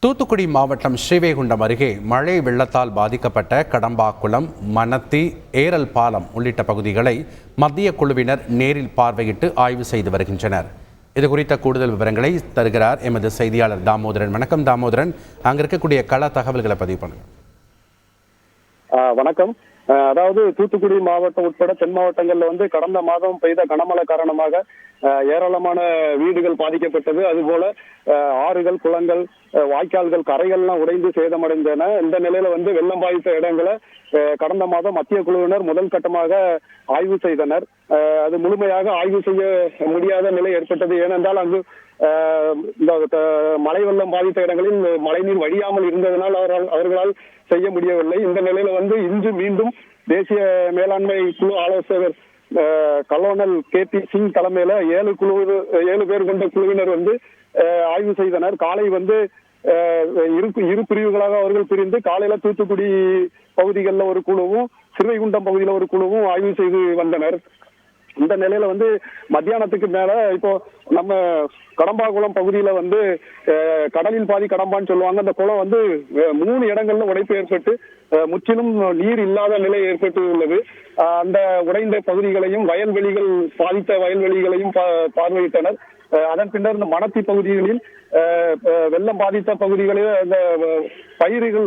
தூத்துக்குடி மாவட்டம் ஸ்ரீவைகுண்டம் அருகே மழை வெள்ளத்தால் பாதிக்கப்பட்ட கடம்பாக்குளம், மணத்தி, ஏரல் பாலம் உள்ளிட்ட பகுதிகளை மத்திய குழுவினர் நேரில் பார்வையிட்டு ஆய்வு செய்து வருகின்றனர். இது குறித்த கூடுதல் விவரங்களை தருகிறார் எமது செய்தியாளர் தாமோதரன். வணக்கம் தாமோதரன், அங்க இருக்கக்கூடிய கள தகவல்களை பதிவு பண்ணுங்க. வணக்கம். அதாவது தூத்துக்குடி மாவட்டம் உட்பட தென் மாவட்டங்கள்ல கடந்த மாதம் பெய்த கனமழை காரணமாக ஏராளமான வீடுகள் பாதிக்கப்பட்டது. அதுபோல ஆறுகள், குளங்கள், வாய்க்கால்கள், கரைகள்லாம் உடைந்து சேதமடைந்தன. இந்த நிலையில வெள்ளம் பாதித்த இடங்களை கடந்த மாதம் மத்திய குழுவினர் முதல் கட்டமாக ஆய்வு செய்தனர். அது முழுமையாக ஆய்வு செய்ய முடியாத நிலை ஏற்பட்டது. ஏனென்றால் அங்கு இந்த மழை வெள்ளம் பாதித்த இடங்களில் மழைநீர் வடியாமல் இருந்ததனால் அவர்களால் செய்ய முடியவில்லை. இந்த நிலையில இன்று மீண்டும் தேசிய மேலாண்மை குழு ஆலோசகர் கலோனல் KP சிங் தலைமையில 7 பேர் கொண்ட குழுவினர் ஆய்வு செய்தனர். காலை இரு பிரிவுகளாக அவர்கள் பிரிந்து காலையில தூத்துக்குடி பகுதிகளில் ஒரு குழுவும், ஸ்ரீவைகுண்டம் பகுதியில ஒரு குழுவும் ஆய்வு செய்து வந்தனர். இந்த நிலையில மத்தியானத்துக்கு மேல இப்போ நம்ம கடம்பாக்குளம் பகுதியில கடலில் பாதி கடம்பான்னு சொல்லுவாங்க. அந்த குளம் 3 இடங்கள்ல உடைப்பு ஏற்பட்டு முற்றிலும் நீர் இல்லாத நிலை ஏற்பட்டு உள்ளது. அந்த உடைந்த பகுதிகளையும் பாதித்த வயல்வெளிகளையும் பார்வையிட்டனர். அதன் பின்னர் இந்த மணத்தி பகுதிகளில் வெள்ளம் பாதித்த பகுதிகளில் அந்த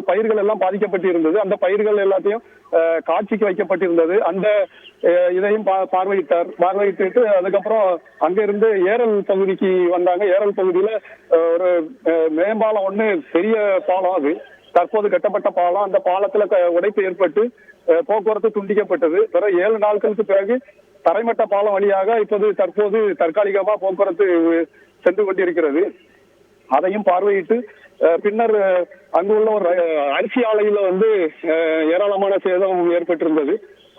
பயிர்கள் எல்லாம் பாதிக்கப்பட்டு இருந்தது. அந்த பயிர்கள் எல்லாத்தையும் காட்சிக்கு வைக்கப்பட்டிருந்தது. அந்த இதையும் பார்வையிட்டு அதுக்கப்புறம் அங்கிருந்து ஏரல் பகுதிக்கு வந்தாங்க. ஏரல் பகுதியில ஒரு மேம்பாலம் பெரிய பாலம், அது தற்போது கட்டப்பட்ட பாலம். அந்த பாலத்துல உடைப்பு ஏற்பட்டு போக்குவரத்து துண்டிக்கப்பட்டது. பிறகு 7 நாட்களுக்கு பிறகு தரைமட்ட பாலம் வழியாக தற்போது தற்காலிகமா போக்குவரத்து சென்று கொண்டிருக்கிறது. அதையும் பார்வையிட்டு பின்னர் அங்குள்ள ஒரு அரிசி ஆலையில ஏராளமான சேதம் ஏற்பட்டிருந்தது.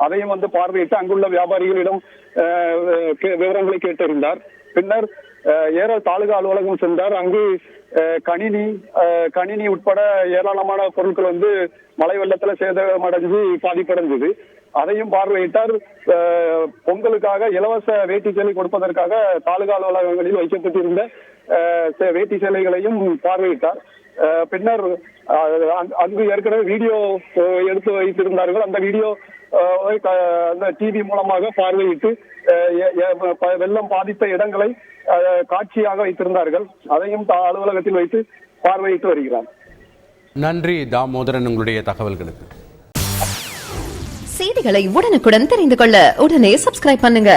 அதையும் பார்வையிட்டு அங்குள்ள வியாபாரிகளிடம் விவரங்களை கேட்டறிந்தார். பின்னர் ஏரல் தாலுகா அலுவலகம் சென்றார். அங்கு கணினி உட்பட ஏராளமான பொருட்கள் மழை வெள்ளத்துல சேதமடைஞ்சு பாதிப்படைந்தது. அதையும் பார்வையிட்டார். பொங்கலுக்காக இலவச வேட்டி சேலை கொடுப்பதற்காக தாலுகா அலுவலகங்களில் வைக்கப்பட்டிருந்த வேட்டி சேலைகளையும் பார்வையிட்டார். பின்னர் அங்கு ஏற்கனவே வீடியோ எடுத்து வைத்திருந்தார்கள். அந்த வீடியோ அந்த டிவி மூலமாக பார்வையிட்டு வெள்ளம் பாதித்த இடங்களை காட்சியாக வைத்திருந்தார்கள். அதையும் அலுவலகத்தில் வைத்து பார்வையிட்டு வருகிறார். நன்றி தாமோதரன், உங்களுடைய தகவல்களுக்கு. செய்திகளை உடனுக்குடன் தெரிந்து கொள்ள உடனே சப்ஸ்கிரைப் பண்ணுங்க.